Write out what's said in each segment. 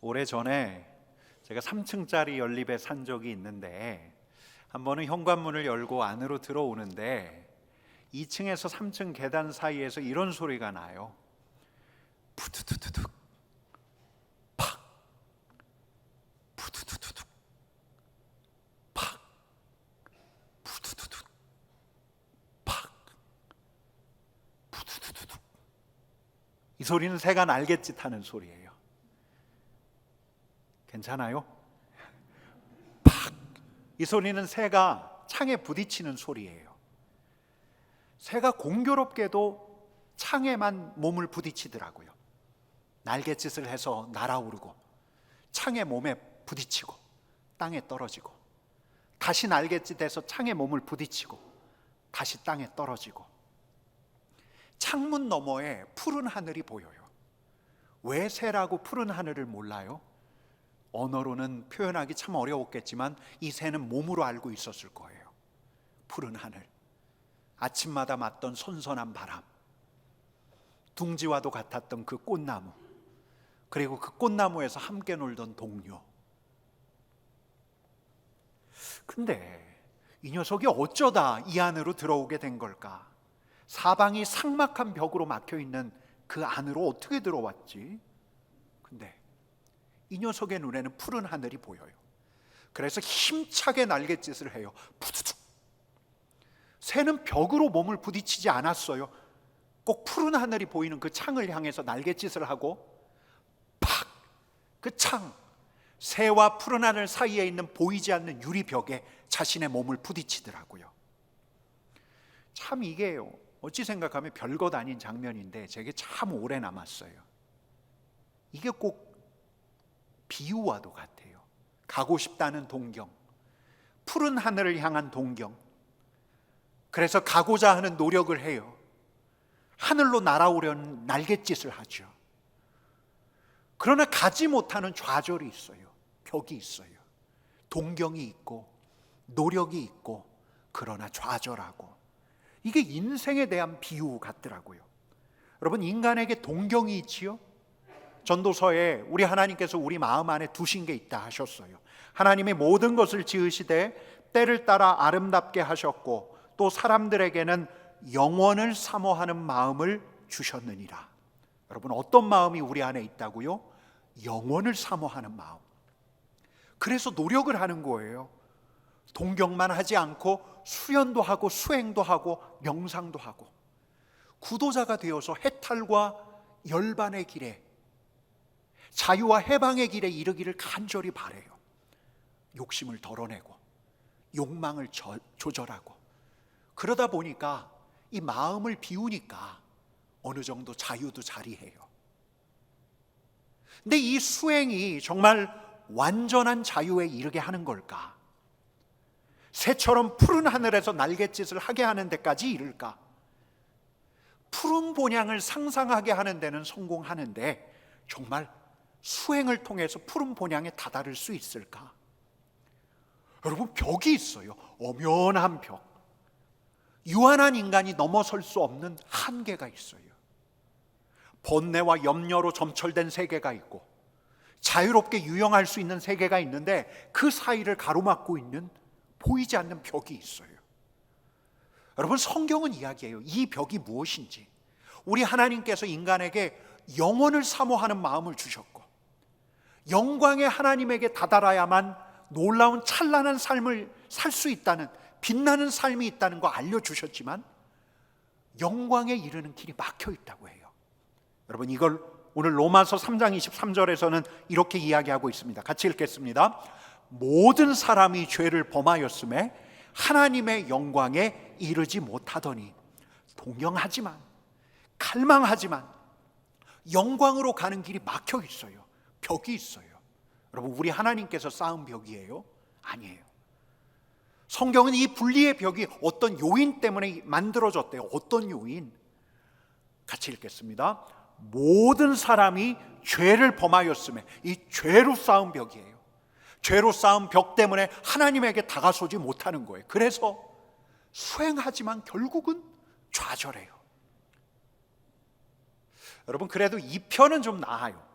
오래전에 제가 3층짜리 연립에 산 적이 있는데, 한 번은 현관문을 열고 안으로 들어오는데 2층에서 3층 계단 사이에서 이런 소리가 나요. 푸두두두둑 팍, 푸두두두둑 팍, 푸두두둑 팍, 푸두두두둑. 이 소리는 새가 날갯짓 하는 소리예요. 괜찮아요? 팍! 이 소리는 새가 창에 부딪히는 소리예요. 새가 공교롭게도 창에만 몸을 부딪히더라고요. 날갯짓을 해서 날아오르고 창에 몸에 부딪히고 땅에 떨어지고, 다시 날갯짓해서 창에 몸을 부딪히고 다시 땅에 떨어지고. 창문 너머에 푸른 하늘이 보여요. 왜 새라고 푸른 하늘을 몰라요? 언어로는 표현하기 참 어려웠겠지만 이 새는 몸으로 알고 있었을 거예요. 푸른 하늘, 아침마다 맞던 선선한 바람, 둥지와도 같았던 그 꽃나무, 그리고 그 꽃나무에서 함께 놀던 동료. 근데 이 녀석이 어쩌다 이 안으로 들어오게 된 걸까? 사방이 삭막한 벽으로 막혀있는 그 안으로 어떻게 들어왔지? 근데 이 녀석의 눈에는 푸른 하늘이 보여요. 그래서 힘차게 날갯짓을 해요. 푸두둑. 새는 벽으로 몸을 부딪히지 않았어요. 꼭 푸른 하늘이 보이는 그 창을 향해서 날갯짓을 하고 팍! 그 창, 새와 푸른 하늘 사이에 있는 보이지 않는 유리벽에 자신의 몸을 부딪히더라고요. 참 이게요, 어찌 생각하면 별것 아닌 장면인데 제게 참 오래 남았어요. 이게 꼭 비유와도 같아요. 가고 싶다는 동경, 푸른 하늘을 향한 동경. 그래서 가고자 하는 노력을 해요. 하늘로 날아오려는 날갯짓을 하죠. 그러나 가지 못하는 좌절이 있어요. 벽이 있어요. 동경이 있고 노력이 있고, 그러나 좌절하고. 이게 인생에 대한 비유 같더라고요. 여러분, 인간에게 동경이 있지요? 전도서에 우리 하나님께서 우리 마음 안에 두신 게 있다 하셨어요. 하나님이 모든 것을 지으시되 때를 따라 아름답게 하셨고 또 사람들에게는 영원을 사모하는 마음을 주셨느니라. 여러분, 어떤 마음이 우리 안에 있다고요? 영원을 사모하는 마음. 그래서 노력을 하는 거예요. 동경만 하지 않고 수련도 하고 수행도 하고 명상도 하고, 구도자가 되어서 해탈과 열반의 길에, 자유와 해방의 길에 이르기를 간절히 바라요. 욕심을 덜어내고 욕망을 조절하고. 그러다 보니까 이 마음을 비우니까 어느 정도 자유도 자리해요. 근데 이 수행이 정말 완전한 자유에 이르게 하는 걸까? 새처럼 푸른 하늘에서 날갯짓을 하게 하는 데까지 이를까? 푸른 본향을 상상하게 하는 데는 성공하는데 정말 수행을 통해서 푸른 본향에 다다를 수 있을까? 여러분, 벽이 있어요. 엄연한 벽. 유한한 인간이 넘어설 수 없는 한계가 있어요. 번뇌와 염려로 점철된 세계가 있고 자유롭게 유영할 수 있는 세계가 있는데, 그 사이를 가로막고 있는 보이지 않는 벽이 있어요. 여러분, 성경은 이야기해요. 이 벽이 무엇인지. 우리 하나님께서 인간에게 영원을 사모하는 마음을 주셨고, 영광의 하나님에게 다다라야만 놀라운 찬란한 삶을 살 수 있다는, 빛나는 삶이 있다는 거 알려주셨지만 영광에 이르는 길이 막혀 있다고 해요. 여러분, 이걸 오늘 로마서 3장 23절에서는 이렇게 이야기하고 있습니다. 같이 읽겠습니다. 모든 사람이 죄를 범하였음에 하나님의 영광에 이르지 못하더니, 동경하지만 갈망하지만 영광으로 가는 길이 막혀 있어요. 벽이 있어요. 여러분, 우리 하나님께서 쌓은 벽이에요? 아니에요. 성경은 이 분리의 벽이 어떤 요인 때문에 만들어졌대요. 어떤 요인? 같이 읽겠습니다. 모든 사람이 죄를 범하였음에, 이 죄로 쌓은 벽이에요. 죄로 쌓은 벽 때문에 하나님에게 다가서지 못하는 거예요. 그래서 수행하지만 결국은 좌절해요. 여러분, 그래도 이 편은 좀 나아요.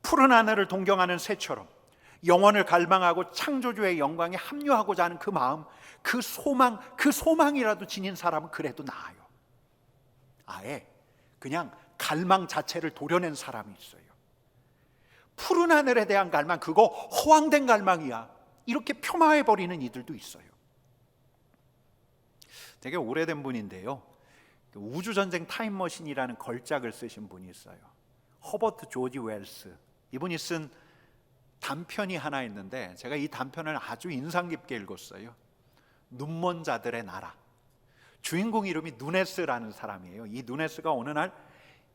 푸른 하늘을 동경하는 새처럼 영원을 갈망하고 창조주의 영광에 합류하고자 하는 그 마음, 그 소망이라도 지닌 사람은 그래도 나아요. 아예 그냥 갈망 자체를 도려낸 사람이 있어요. 푸른 하늘에 대한 갈망, 그거 허황된 갈망이야, 이렇게 폄하해버리는 이들도 있어요. 되게 오래된 분인데요, 우주전쟁 타임머신이라는 걸작을 쓰신 분이 있어요. 허버트 조지 웰스. 이분이 쓴 단편이 하나 있는데 제가 이 단편을 아주 인상 깊게 읽었어요. 눈먼 자들의 나라. 주인공 이름이 누네스라는 사람이에요. 이 누네스가 어느 날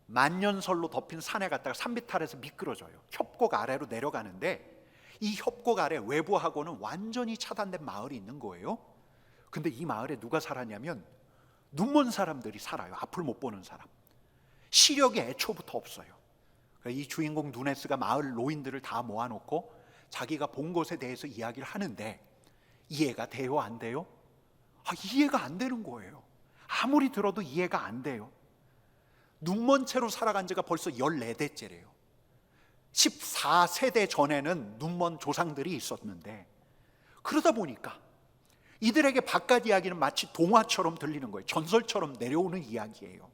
만년설로 덮인 산에 갔다가 산비탈에서 미끄러져요. 협곡 아래로 내려가는데 이 협곡 아래 외부하고는 완전히 차단된 마을이 있는 거예요. 근데 이 마을에 누가 살았냐면 눈먼 사람들이 살아요. 앞을 못 보는 사람. 시력이 애초부터 없어요. 이 주인공 누네스가 마을 노인들을 다 모아놓고 자기가 본 것에 대해서 이야기를 하는데 이해가 돼요? 안 돼요? 이해가 안 되는 거예요. 아무리 들어도 이해가 안 돼요. 눈먼 채로 살아간 지가 벌써 14대째래요 14세대 전에는 눈먼 조상들이 있었는데, 그러다 보니까 이들에게 바깥 이야기는 마치 동화처럼 들리는 거예요. 전설처럼 내려오는 이야기예요.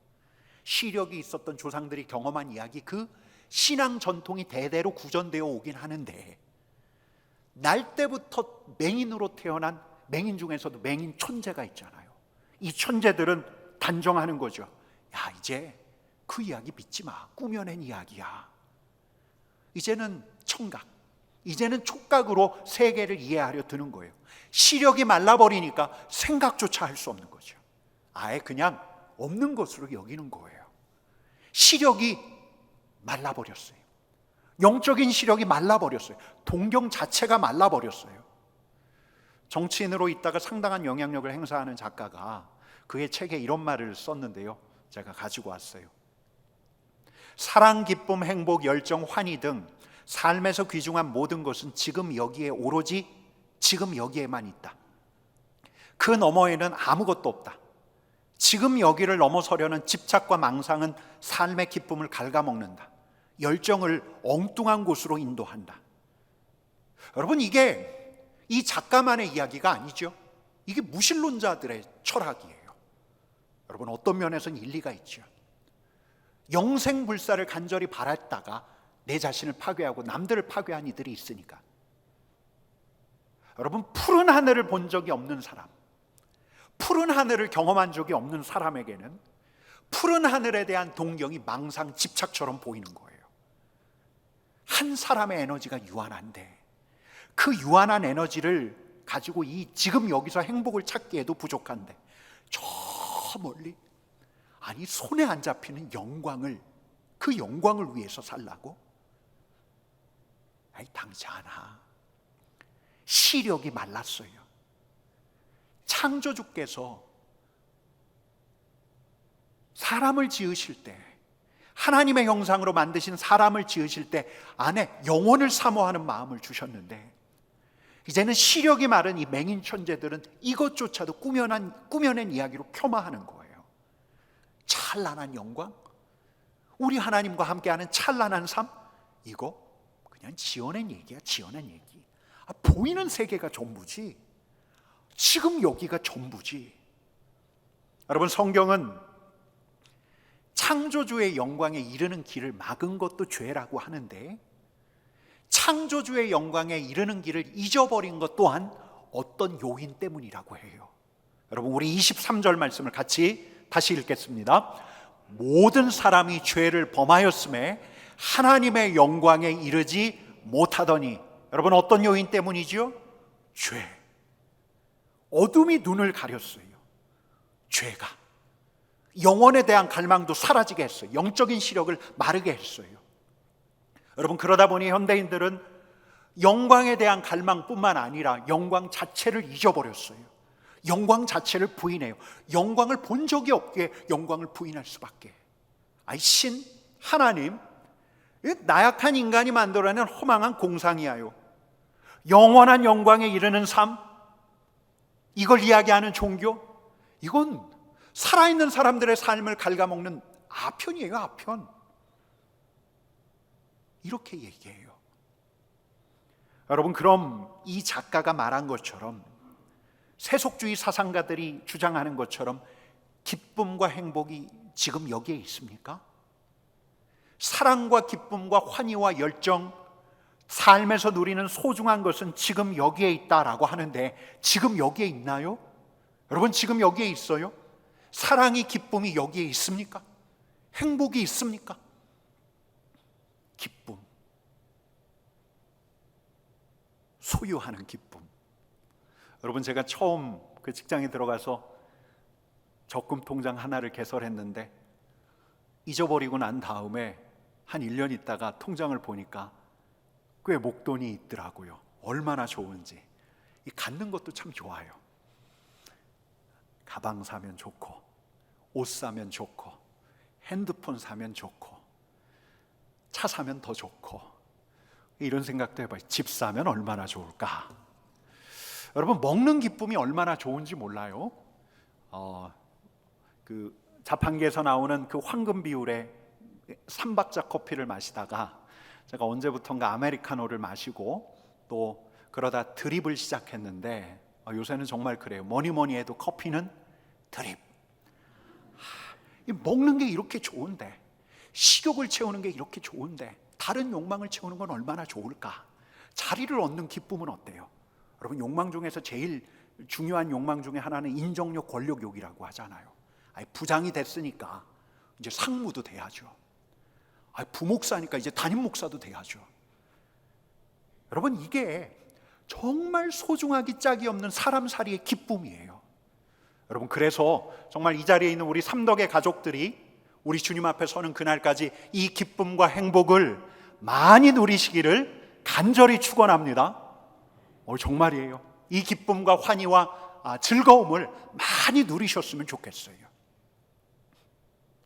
시력이 있었던 조상들이 경험한 이야기, 그 신앙 전통이 대대로 구전되어 오긴 하는데, 날 때부터 맹인으로 태어난 맹인 중에서도 맹인 천재가 있잖아요. 이 천재들은 단정하는 거죠. 야, 이제 그 이야기 믿지 마. 꾸며낸 이야기야. 이제는 청각, 이제는 촉각으로 세계를 이해하려 드는 거예요. 시력이 말라버리니까 생각조차 할 수 없는 거죠. 아예 그냥 없는 것으로 여기는 거예요. 시력이 말라버렸어요. 영적인 시력이 말라버렸어요. 동경 자체가 말라버렸어요. 정치인으로 있다가 상당한 영향력을 행사하는 작가가 그의 책에 이런 말을 썼는데요, 제가 가지고 왔어요. 사랑, 기쁨, 행복, 열정, 환희 등 삶에서 귀중한 모든 것은 지금 여기에, 오로지 지금 여기에만 있다. 그 너머에는 아무것도 없다. 지금 여기를 넘어서려는 집착과 망상은 삶의 기쁨을 갉아먹는다. 열정을 엉뚱한 곳으로 인도한다. 여러분, 이게 이 작가만의 이야기가 아니죠. 이게 무신론자들의 철학이에요. 여러분, 어떤 면에서는 일리가 있죠. 영생불사를 간절히 바랐다가 내 자신을 파괴하고 남들을 파괴한 이들이 있으니까. 여러분, 푸른 하늘을 본 적이 없는 사람, 푸른 하늘을 경험한 적이 없는 사람에게는 푸른 하늘에 대한 동경이 망상, 집착처럼 보이는 거예요. 한 사람의 에너지가 유한한데 그 유한한 에너지를 가지고 이 지금 여기서 행복을 찾기에도 부족한데 저 멀리, 아니 손에 안 잡히는 영광을, 그 영광을 위해서 살라고? 아니 당치 않아. 시력이 말랐어요. 창조주께서 사람을 지으실 때, 하나님의 형상으로 만드신 사람을 지으실 때 안에 영혼을 사모하는 마음을 주셨는데, 이제는 시력이 마른 이 맹인 천재들은 이것조차도 꾸며낸 이야기로 폄하하는 거예요. 찬란한 영광, 우리 하나님과 함께하는 찬란한 삶, 이거 그냥 지어낸 얘기야, 지어낸 얘기. 보이는 세계가 전부지, 지금 여기가 전부지. 여러분, 성경은 창조주의 영광에 이르는 길을 막은 것도 죄라고 하는데, 창조주의 영광에 이르는 길을 잊어버린 것 또한 어떤 요인 때문이라고 해요. 여러분, 우리 23절 말씀을 같이 다시 읽겠습니다. 모든 사람이 죄를 범하였음에 하나님의 영광에 이르지 못하더니. 여러분, 어떤 요인 때문이죠? 죄. 어둠이 눈을 가렸어요. 죄가 영혼에 대한 갈망도 사라지게 했어요. 영적인 시력을 마르게 했어요. 여러분, 그러다 보니 현대인들은 영광에 대한 갈망뿐만 아니라 영광 자체를 잊어버렸어요. 영광 자체를 부인해요. 영광을 본 적이 없기에 영광을 부인할 수밖에. 신, 하나님, 나약한 인간이 만들어낸 허망한 공상이야요. 영원한 영광에 이르는 삶, 이걸 이야기하는 종교, 이건 살아있는 사람들의 삶을 갉아먹는 아편이에요, 아편. 이 이렇게 얘기해요. 여러분, 그럼 이 작가가 말한 것처럼, 세속주의 사상가들이 주장하는 것처럼 기쁨과 행복이 지금 여기에 있습니까? 사랑과 기쁨과 환희와 열정, 삶에서 누리는 소중한 것은 지금 여기에 있다라고 하는데, 지금 여기에 있나요? 여러분, 지금 여기에 있어요? 사랑이, 기쁨이 여기에 있습니까? 행복이 있습니까? 기쁨, 소유하는 기쁨. 여러분, 제가 처음 그 직장에 들어가서 적금 통장 하나를 개설했는데, 잊어버리고 난 다음에 한 1년 있다가 통장을 보니까 꽤 목돈이 있더라고요. 얼마나 좋은지. 이 갖는 것도 참 좋아요. 가방 사면 좋고, 옷 사면 좋고, 핸드폰 사면 좋고, 차 사면 더 좋고, 이런 생각도 해봐요. 집 사면 얼마나 좋을까. 여러분, 먹는 기쁨이 얼마나 좋은지 몰라요? 그 자판기에서 나오는 그 황금 비율의 3박자 커피를 마시다가 제가 언제부턴가 아메리카노를 마시고 또 그러다 드립을 시작했는데, 요새는 정말 그래요. 뭐니 해도 커피는 드립. 먹는 게 이렇게 좋은데, 식욕을 채우는 게 이렇게 좋은데, 다른 욕망을 채우는 건 얼마나 좋을까? 자리를 얻는 기쁨은 어때요? 여러분, 욕망 중에서 제일 중요한 욕망 중에 하나는 인정욕, 권력욕이라고 하잖아요. 부장이 됐으니까 이제 상무도 돼야죠. 부목사니까 이제 담임 목사도 돼야죠. 여러분, 이게 정말 소중하기 짝이 없는 사람살이의 기쁨이에요. 여러분, 그래서 정말 이 자리에 있는 우리 삼덕의 가족들이 우리 주님 앞에 서는 그날까지 이 기쁨과 행복을 많이 누리시기를 간절히 축원합니다. 정말이에요. 이 기쁨과 환희와 즐거움을 많이 누리셨으면 좋겠어요.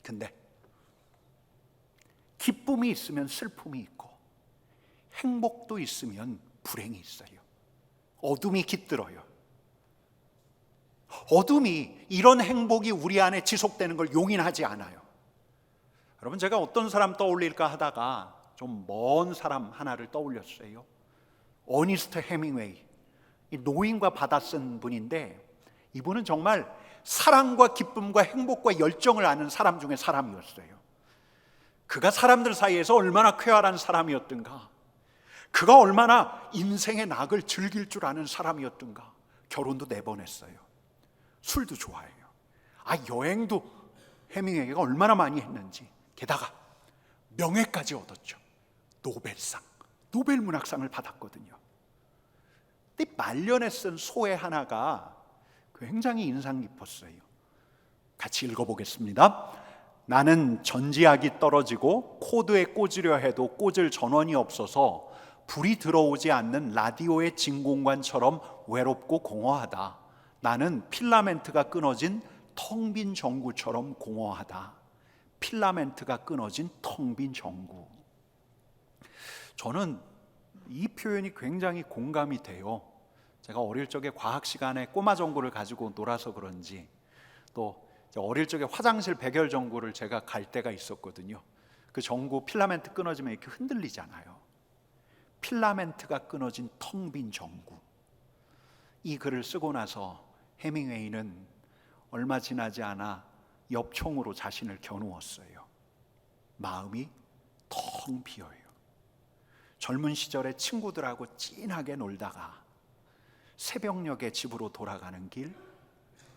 근데 기쁨이 있으면 슬픔이 있고, 행복도 있으면 불행이 있어요. 어둠이 깃들어요. 어둠이 이런 행복이 우리 안에 지속되는 걸 용인하지 않아요. 여러분, 제가 어떤 사람 떠올릴까 하다가 좀 먼 사람 하나를 떠올렸어요. 어니스트 헤밍웨이, 노인과 바다 쓴 분인데, 이분은 정말 사랑과 기쁨과 행복과 열정을 아는 사람 중에 사람이었어요. 그가 사람들 사이에서 얼마나 쾌활한 사람이었던가, 그가 얼마나 인생의 낙을 즐길 줄 아는 사람이었던가. 결혼도 4번 했어요. 술도 좋아해요. 여행도 헤밍웨이가 얼마나 많이 했는지. 게다가 명예까지 얻었죠. 노벨상, 노벨 문학상을 받았거든요. 근데 말년에 쓴 소회 하나가 굉장히 인상 깊었어요. 같이 읽어보겠습니다. 나는 전지학이 떨어지고 코드에 꽂으려 해도 꽂을 전원이 없어서 불이 들어오지 않는 라디오의 진공관처럼 외롭고 공허하다. 나는 필라멘트가 끊어진 텅 빈 전구처럼 공허하다. 필라멘트가 끊어진 텅 빈 전구. 저는 이 표현이 굉장히 공감이 돼요. 제가 어릴 적에 과학 시간에 꼬마 전구를 가지고 놀아서 그런지, 또 어릴 적에 화장실 백열 전구를 제가 갈 때가 있었거든요. 그 전구 필라멘트 끊어지면 이렇게 흔들리잖아요. 필라멘트가 끊어진 텅 빈 전구. 이 글을 쓰고 나서 헤밍웨이는 얼마 지나지 않아 엽총으로 자신을 겨누었어요. 마음이 텅 비어요. 젊은 시절에 친구들하고 찐하게 놀다가 새벽녘에 집으로 돌아가는 길,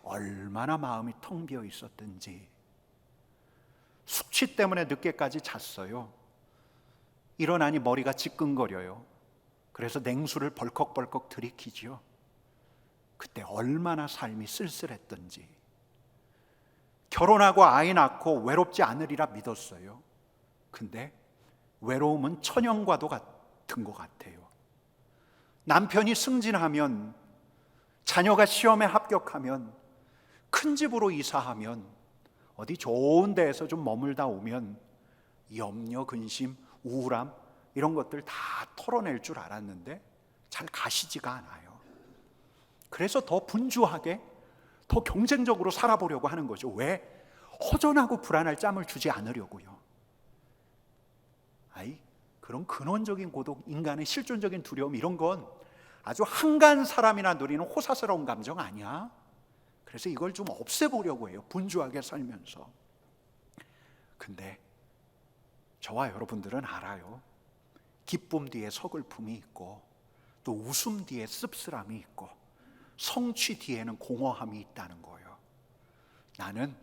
얼마나 마음이 텅 비어 있었든지. 숙취 때문에 늦게까지 잤어요. 일어나니 머리가 지끈거려요. 그래서 냉수를 벌컥벌컥 들이키지요. 그때 얼마나 삶이 쓸쓸했던지. 결혼하고 아이 낳고 외롭지 않으리라 믿었어요. 근데 외로움은 천연과도 같은 것 같아요. 남편이 승진하면, 자녀가 시험에 합격하면, 큰 집으로 이사하면, 어디 좋은 데에서 좀 머물다 오면 염려, 근심, 우울함 이런 것들 다 털어낼 줄 알았는데 잘 가시지가 않아요. 그래서 더 분주하게, 더 경쟁적으로 살아보려고 하는 거죠. 왜? 허전하고 불안할 짬을 주지 않으려고요. 그런 근원적인 고독, 인간의 실존적인 두려움, 이런 건 아주 한가한 사람이나 누리는 호사스러운 감정 아니야. 그래서 이걸 좀 없애보려고 해요, 분주하게 살면서. 근데 저와 여러분들은 알아요. 기쁨 뒤에 서글픔이 있고, 또 웃음 뒤에 씁쓸함이 있고, 성취 뒤에는 공허함이 있다는 거예요. 나는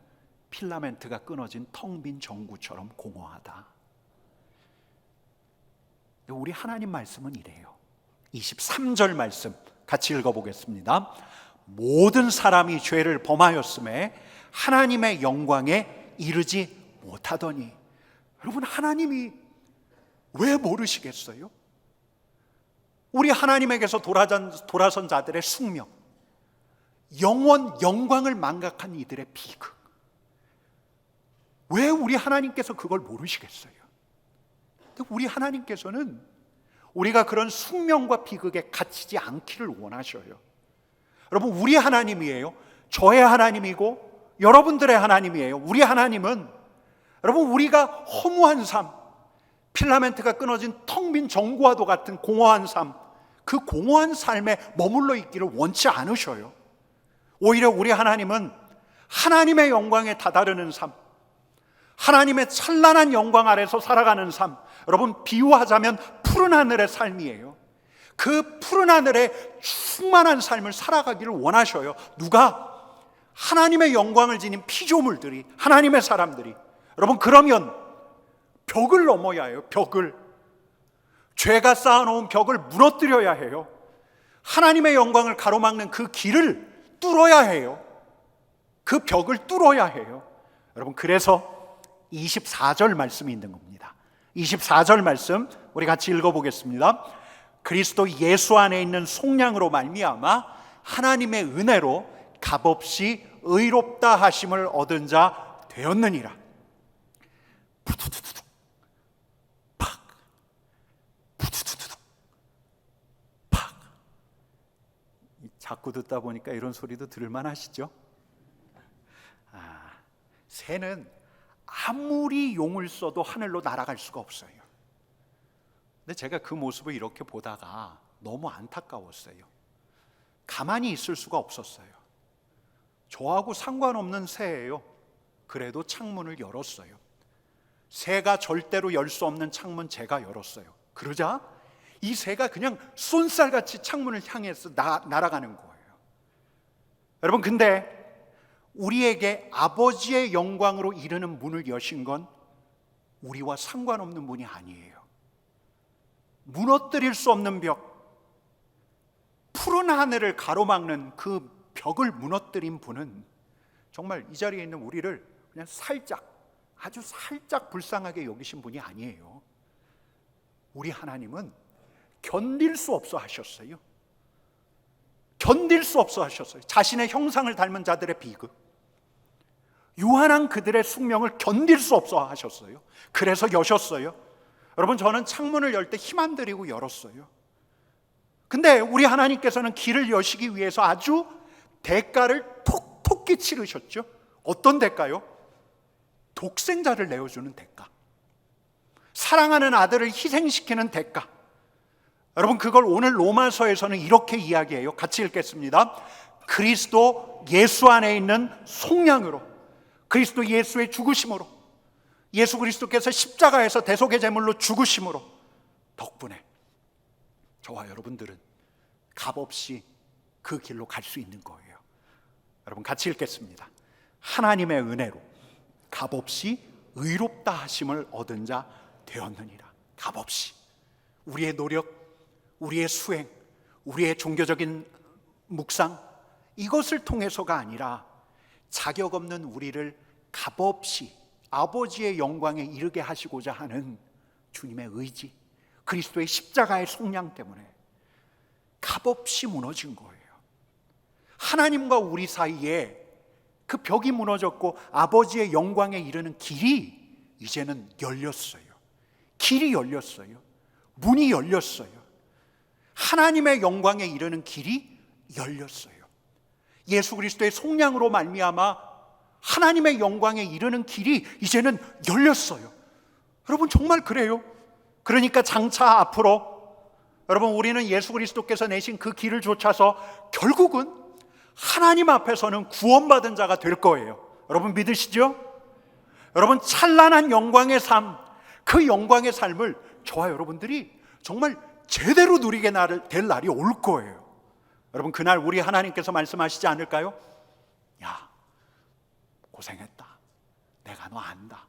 필라멘트가 끊어진 텅 빈 전구처럼 공허하다. 우리 하나님 말씀은 이래요. 23절 말씀 같이 읽어보겠습니다. 모든 사람이 죄를 범하였음에 하나님의 영광에 이르지 못하더니. 여러분, 하나님이 왜 모르시겠어요? 우리 하나님에게서 돌아선 자들의 숙명, 영원 영광을 망각한 이들의 비극, 왜 우리 하나님께서 그걸 모르시겠어요? 우리 하나님께서는 우리가 그런 숙명과 비극에 갇히지 않기를 원하셔요. 여러분, 우리 하나님이에요. 저의 하나님이고 여러분들의 하나님이에요. 우리 하나님은, 여러분, 우리가 허무한 삶, 필라멘트가 끊어진 텅 빈 전구와도 같은 공허한 삶, 그 공허한 삶에 머물러 있기를 원치 않으셔요. 오히려 우리 하나님은 하나님의 영광에 다다르는 삶, 하나님의 찬란한 영광 아래서 살아가는 삶, 여러분, 비유하자면 푸른 하늘의 삶이에요. 그 푸른 하늘에 충만한 삶을 살아가기를 원하셔요. 누가? 하나님의 영광을 지닌 피조물들이, 하나님의 사람들이. 여러분, 그러면 벽을 넘어야 해요. 벽을. 죄가 쌓아놓은 벽을 무너뜨려야 해요. 하나님의 영광을 가로막는 그 길을 뚫어야 해요. 그 벽을 뚫어야 해요. 여러분, 그래서 24절 말씀이 있는 겁니다. 24절 말씀 우리 같이 읽어보겠습니다. 그리스도 예수 안에 있는 속량으로 말미암아 하나님의 은혜로 값없이 의롭다 하심을 얻은 자 되었느니라. 푸두두두둑 팍, 푸두두두둑 팍. 자꾸 듣다 보니까 이런 소리도 들을만 하시죠? 새는 아무리 용을 써도 하늘로 날아갈 수가 없어요. 근데 제가 그 모습을 이렇게 보다가 너무 안타까웠어요. 가만히 있을 수가 없었어요. 저하고 상관없는 새예요. 그래도 창문을 열었어요. 새가 절대로 열 수 없는 창문 제가 열었어요. 그러자 이 새가 그냥 쏜살같이 창문을 향해서 날아가는 거예요. 여러분, 근데 우리에게 아버지의 영광으로 이르는 문을 여신 건 우리와 상관없는 문이 아니에요. 무너뜨릴 수 없는 벽, 푸른 하늘을 가로막는 그 벽을 무너뜨린 분은 정말 이 자리에 있는 우리를 그냥 살짝, 아주 살짝 불쌍하게 여기신 분이 아니에요. 우리 하나님은 견딜 수 없어 하셨어요. 견딜 수 없어 하셨어요. 자신의 형상을 닮은 자들의 비극, 유한한 그들의 숙명을 견딜 수 없어 하셨어요. 그래서 여셨어요. 여러분, 저는 창문을 열 때 힘 안 들이고 열었어요. 근데 우리 하나님께서는 길을 여시기 위해서 아주 대가를 톡톡히 치르셨죠. 어떤 대가요? 독생자를 내어주는 대가, 사랑하는 아들을 희생시키는 대가. 여러분, 그걸 오늘 로마서에서는 이렇게 이야기해요. 같이 읽겠습니다. 그리스도 예수 안에 있는 속량으로, 그리스도 예수의 죽으심으로, 예수 그리스도께서 십자가에서 대속의 제물로 죽으심으로 덕분에 저와 여러분들은 값없이 그 길로 갈 수 있는 거예요. 여러분, 같이 읽겠습니다. 하나님의 은혜로 값없이 의롭다 하심을 얻은 자 되었느니라. 값없이. 우리의 노력, 우리의 수행, 우리의 종교적인 묵상, 이것을 통해서가 아니라 자격 없는 우리를 값없이 아버지의 영광에 이르게 하시고자 하는 주님의 의지, 그리스도의 십자가의 속량 때문에 값없이 무너진 거예요. 하나님과 우리 사이에 그 벽이 무너졌고 아버지의 영광에 이르는 길이 이제는 열렸어요. 길이 열렸어요. 문이 열렸어요. 하나님의 영광에 이르는 길이 열렸어요. 예수 그리스도의 속량으로 말미암아 하나님의 영광에 이르는 길이 이제는 열렸어요. 여러분, 정말 그래요. 그러니까 장차 앞으로 여러분 우리는 예수 그리스도께서 내신 그 길을 쫓아서 결국은 하나님 앞에서는 구원받은 자가 될 거예요. 여러분 믿으시죠? 여러분 찬란한 영광의 삶, 그 영광의 삶을 저와 여러분들이 정말 제대로 누리게 될 날이 올 거예요. 여러분 그날 우리 하나님께서 말씀하시지 않을까요? 야, 고생했다. 내가 너 안다.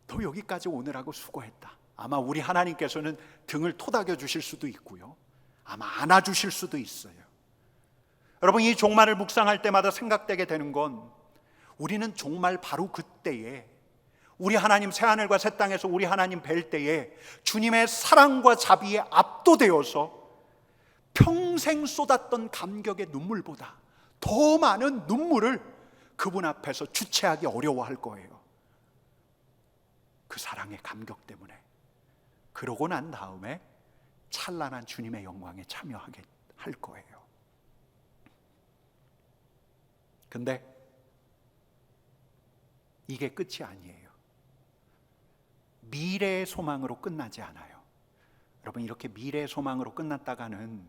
너 여기까지 오느라고 수고했다. 아마 우리 하나님께서는 등을 토닥여 주실 수도 있고요, 아마 안아 주실 수도 있어요. 여러분 이 종말을 묵상할 때마다 생각되게 되는 건 우리는 정말 바로 그때에 우리 하나님 새하늘과 새 땅에서 우리 하나님 뵐 때에 주님의 사랑과 자비에 압도되어서 평생 쏟았던 감격의 눈물보다 더 많은 눈물을 그분 앞에서 주체하기 어려워할 거예요. 그 사랑의 감격 때문에. 그러고 난 다음에 찬란한 주님의 영광에 참여하게 할 거예요. 근데 이게 끝이 아니에요. 미래의 소망으로 끝나지 않아요. 여러분 이렇게 미래의 소망으로 끝났다가는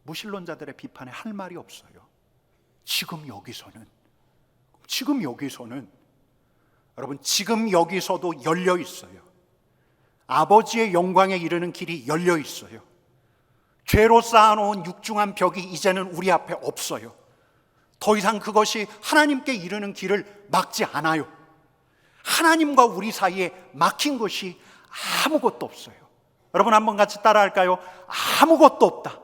무신론자들의 비판에 할 말이 없어요. 지금 여기서는 여러분 지금 여기서도 열려 있어요. 아버지의 영광에 이르는 길이 열려 있어요. 죄로 쌓아놓은 육중한 벽이 이제는 우리 앞에 없어요. 더 이상 그것이 하나님께 이르는 길을 막지 않아요. 하나님과 우리 사이에 막힌 것이 아무것도 없어요. 여러분 한번 같이 따라할까요? 아무것도 없다.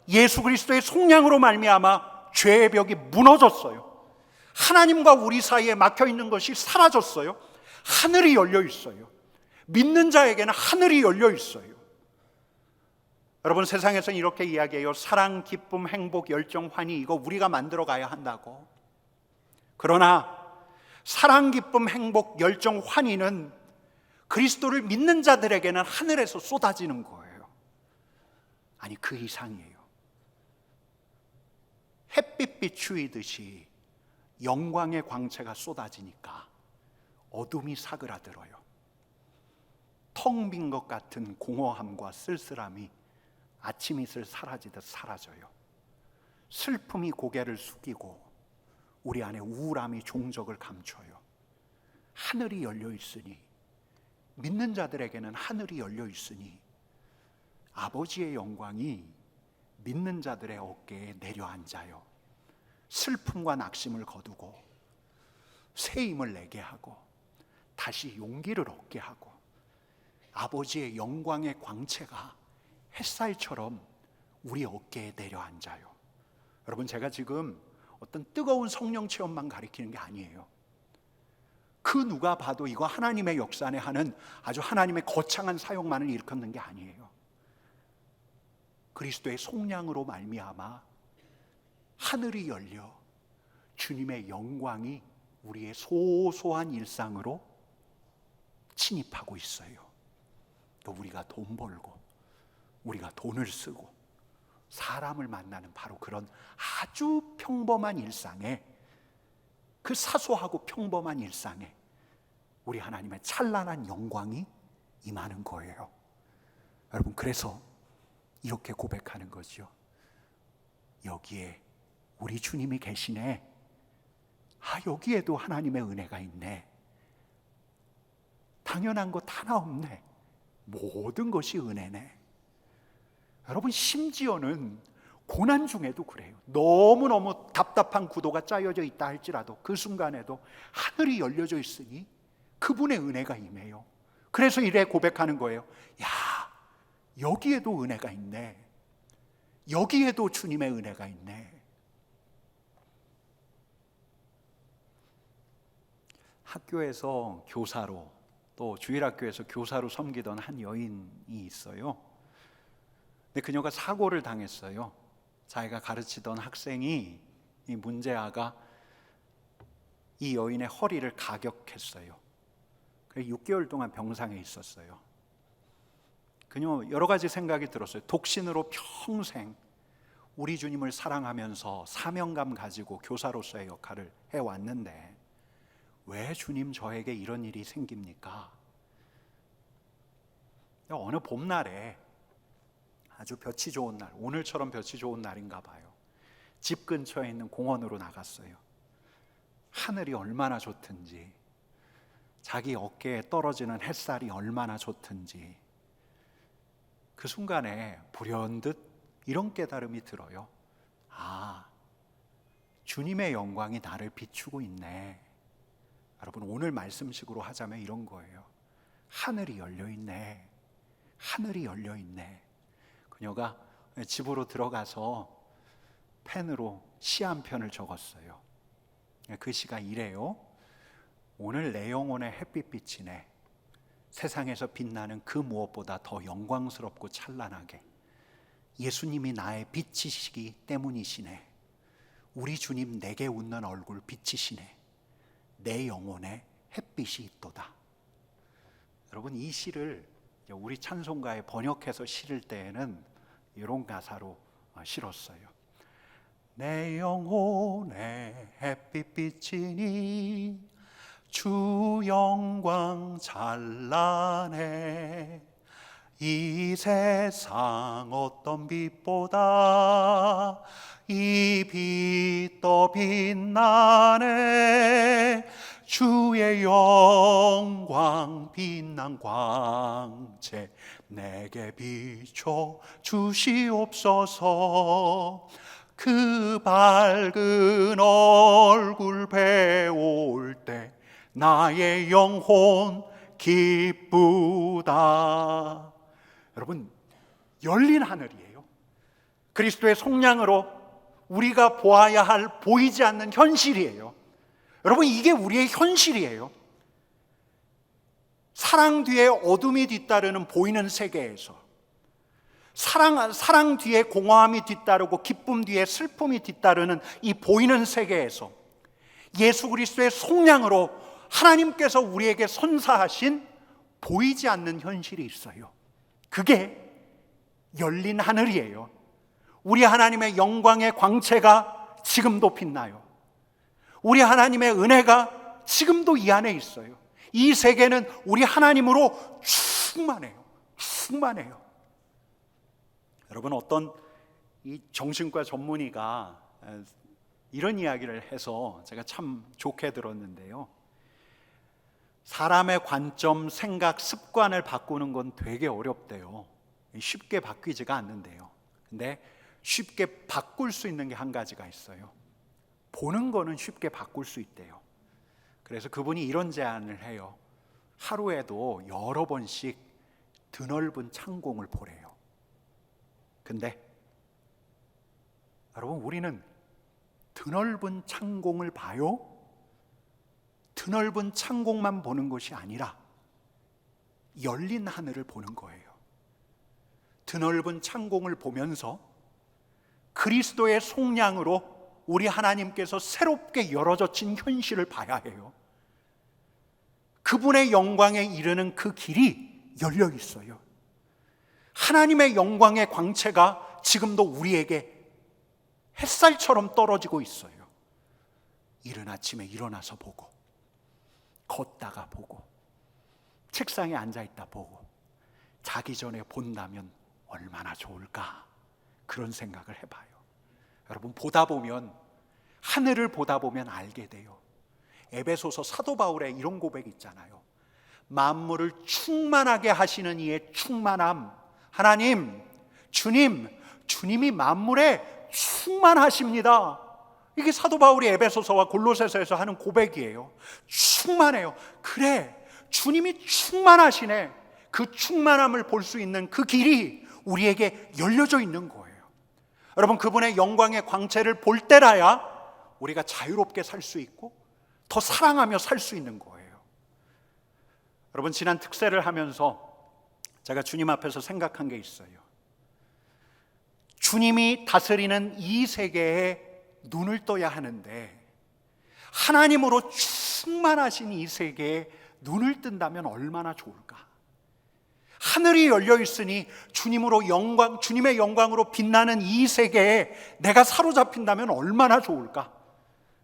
예수 그리스도의 속량으로 말미암아 죄의 벽이 무너졌어요. 하나님과 우리 사이에 막혀있는 것이 사라졌어요. 하늘이 열려 있어요. 믿는 자에게는 하늘이 열려 있어요. 여러분 세상에서는 이렇게 이야기해요. 사랑, 기쁨, 행복, 열정, 환희, 이거 우리가 만들어 가야 한다고. 그러나 사랑, 기쁨, 행복, 열정, 환희는 그리스도를 믿는 자들에게는 하늘에서 쏟아지는 거예요. 아니 그 이상이에요. 햇빛 비추이듯이 영광의 광채가 쏟아지니까 어둠이 사그라들어요. 텅 빈 것 같은 공허함과 쓸쓸함이 아침 이슬 사라지듯 사라져요. 슬픔이 고개를 숙이고 우리 안에 우울함이 종적을 감춰요. 하늘이 열려 있으니, 믿는 자들에게는 하늘이 열려 있으니 아버지의 영광이 믿는 자들의 어깨에 내려앉아요. 슬픔과 낙심을 거두고 새 힘을 내게 하고 다시 용기를 얻게 하고 아버지의 영광의 광채가 햇살처럼 우리 어깨에 내려앉아요. 여러분 제가 지금 어떤 뜨거운 성령 체험만 가리키는 게 아니에요. 그 누가 봐도 이거 하나님의 역사 안에 하는 아주 하나님의 거창한 사역만을 일컫는 게 아니에요. 그리스도의 속량으로 말미암아 하늘이 열려 주님의 영광이 우리의 소소한 일상으로 침입하고 있어요. 또 우리가 돈 벌고 우리가 돈을 쓰고 사람을 만나는 바로 그런 아주 평범한 일상에, 그 사소하고 평범한 일상에 우리 하나님의 찬란한 영광이 임하는 거예요. 여러분 그래서 이렇게 고백하는 거죠. 여기에 우리 주님이 계시네. 여기에도 하나님의 은혜가 있네. 당연한 것 하나 없네. 모든 것이 은혜네. 여러분 심지어는 고난 중에도 그래요. 너무너무 답답한 구도가 짜여져 있다 할지라도 그 순간에도 하늘이 열려져 있으니 그분의 은혜가 임해요. 그래서 이래 고백하는 거예요. 야, 여기에도 은혜가 있네. 여기에도 주님의 은혜가 있네. 학교에서 교사로, 또 주일학교에서 교사로 섬기던 한 여인이 있어요. 근데 그녀가 사고를 당했어요. 자기가 가르치던 학생이, 이 문제아가 이 여인의 허리를 가격했어요. 그래서 6개월 동안 병상에 있었어요. 그녀 여러 가지 생각이 들었어요. 독신으로 평생 우리 주님을 사랑하면서 사명감 가지고 교사로서의 역할을 해왔는데 왜 주님 저에게 이런 일이 생깁니까? 어느 봄날에 아주 볕이 좋은 날, 오늘처럼 볕이 좋은 날인가 봐요. 집 근처에 있는 공원으로 나갔어요. 하늘이 얼마나 좋든지, 자기 어깨에 떨어지는 햇살이 얼마나 좋든지, 그 순간에 불현듯 이런 깨달음이 들어요. 아, 주님의 영광이 나를 비추고 있네. 여러분, 오늘 말씀식으로 하자면 이런 거예요. 하늘이 열려 있네. 하늘이 열려 있네. 그녀가 집으로 들어가서 펜으로 시 한 편을 적었어요. 그 시가 이래요. 오늘 내 영혼의 햇빛빛이네. 세상에서 빛나는 그 무엇보다 더 영광스럽고 찬란하게 예수님이 나의 빛이시기 때문이시네. 우리 주님 내게 웃는 얼굴 비치시네. 내 영혼에 햇빛이 있도다. 여러분, 이 시를 우리 찬송가에 번역해서 실을 때에는 이런 가사로 실었어요. 내 영혼에 햇빛 비치니 주 영광 찬란해. 이 세상 어떤 빛보다 이 빛 더 빛나네. 주의 영광 빛난 광채 내게 비춰 주시옵소서. 그 밝은 얼굴 배울 때 나의 영혼 기쁘다. 여러분, 열린 하늘이에요. 그리스도의 속량으로 우리가 보아야 할 보이지 않는 현실이에요. 여러분, 이게 우리의 현실이에요. 사랑 뒤에 어둠이 뒤따르는 보이는 세계에서, 사랑 뒤에 공허함이 뒤따르고 기쁨 뒤에 슬픔이 뒤따르는 이 보이는 세계에서 예수 그리스도의 속량으로 하나님께서 우리에게 선사하신 보이지 않는 현실이 있어요. 그게 열린 하늘이에요. 우리 하나님의 영광의 광채가 지금도 빛나요. 우리 하나님의 은혜가 지금도 이 안에 있어요. 이 세계는 우리 하나님으로 충만해요. 충만해요. 여러분, 어떤 이 정신과 전문의가 이런 이야기를 해서 제가 참 좋게 들었는데요. 사람의 관점, 생각, 습관을 바꾸는 건 되게 어렵대요. 쉽게 바뀌지가 않는데요. 근데 쉽게 바꿀 수 있는 게 한 가지가 있어요. 보는 거는 쉽게 바꿀 수 있대요. 그래서 그분이 이런 제안을 해요. 하루에도 여러 번씩 드넓은 창공을 보래요. 근데 여러분, 우리는 드넓은 창공을 봐요? 드넓은 창공만 보는 것이 아니라 열린 하늘을 보는 거예요. 드넓은 창공을 보면서 그리스도의 속량으로 우리 하나님께서 새롭게 열어젖힌 현실을 봐야 해요. 그분의 영광에 이르는 그 길이 열려 있어요. 하나님의 영광의 광채가 지금도 우리에게 햇살처럼 떨어지고 있어요. 이른 아침에 일어나서 보고, 걷다가 보고, 책상에 앉아있다 보고, 자기 전에 본다면 얼마나 좋을까, 그런 생각을 해봐요. 여러분, 보다 보면, 하늘을 보다 보면 알게 돼요. 에베소서 사도 바울의 이런 고백이 있잖아요. 만물을 충만하게 하시는 이의 충만함. 하나님, 주님이 만물에 충만하십니다. 이게 사도 바울이 에베소서와 골로새서에서 하는 고백이에요. 충만해요. 그래, 주님이 충만하시네. 그 충만함을 볼 수 있는 그 길이 우리에게 열려져 있는 거예요. 여러분, 그분의 영광의 광채를 볼 때라야 우리가 자유롭게 살 수 있고 더 사랑하며 살 수 있는 거예요. 여러분, 지난 특세를 하면서 제가 주님 앞에서 생각한 게 있어요. 주님이 다스리는 이 세계에 눈을 떠야 하는데, 하나님으로 충만하신 이 세계에 눈을 뜬다면 얼마나 좋을까? 하늘이 열려 있으니 주님의 영광으로 빛나는 이 세계에 내가 사로잡힌다면 얼마나 좋을까?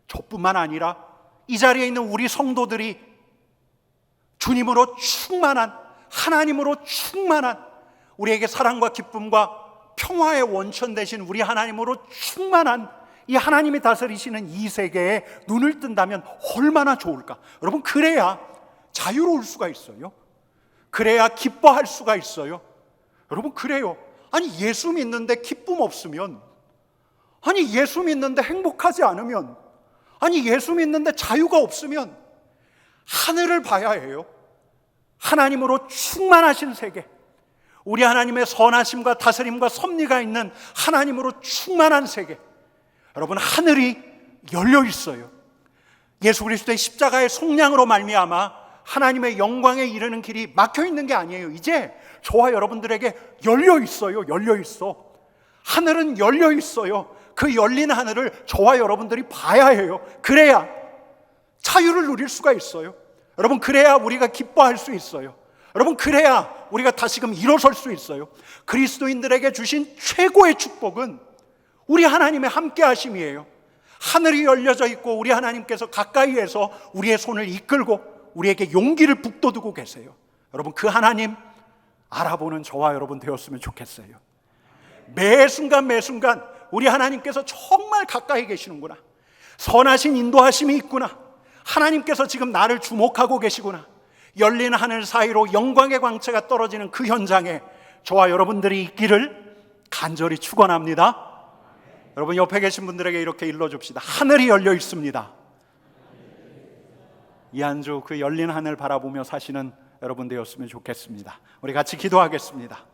저뿐만 아니라 이 자리에 있는 우리 성도들이 주님으로 충만한 하나님으로 충만한, 우리에게 사랑과 기쁨과 평화의 원천 되신 우리 하나님으로 충만한 이 하나님이 다스리시는 이 세계에 눈을 뜬다면 얼마나 좋을까? 여러분, 그래야 자유로울 수가 있어요. 그래야 기뻐할 수가 있어요. 여러분, 그래요. 아니, 예수 믿는데 기쁨 없으면, 아니, 예수 믿는데 행복하지 않으면, 아니, 예수 믿는데 자유가 없으면 하늘을 봐야 해요. 하나님으로 충만하신 세계, 우리 하나님의 선하심과 다스림과 섭리가 있는 하나님으로 충만한 세계, 여러분, 하늘이 열려 있어요. 예수 그리스도의 십자가의 속량으로 말미암아 하나님의 영광에 이르는 길이 막혀 있는 게 아니에요. 이제 저와 여러분들에게 열려 있어요. 열려 있어. 하늘은 열려 있어요. 그 열린 하늘을 저와 여러분들이 봐야 해요. 그래야 자유를 누릴 수가 있어요. 여러분, 그래야 우리가 기뻐할 수 있어요. 여러분, 그래야 우리가 다시금 일어설 수 있어요. 그리스도인들에게 주신 최고의 축복은 우리 하나님의 함께 하심이에요. 하늘이 열려져 있고 우리 하나님께서 가까이에서 우리의 손을 이끌고 우리에게 용기를 북돋우고 계세요. 여러분, 그 하나님 알아보는 저와 여러분 되었으면 좋겠어요. 매 순간 매 순간 우리 하나님께서 정말 가까이 계시는구나, 선하신 인도하심이 있구나, 하나님께서 지금 나를 주목하고 계시구나, 열린 하늘 사이로 영광의 광채가 떨어지는 그 현장에 저와 여러분들이 있기를 간절히 축원합니다. 여러분, 옆에 계신 분들에게 이렇게 일러줍시다. 하늘이 열려 있습니다. 이 한 주 그 열린 하늘 바라보며 사시는 여러분 되었으면 좋겠습니다. 우리 같이 기도하겠습니다.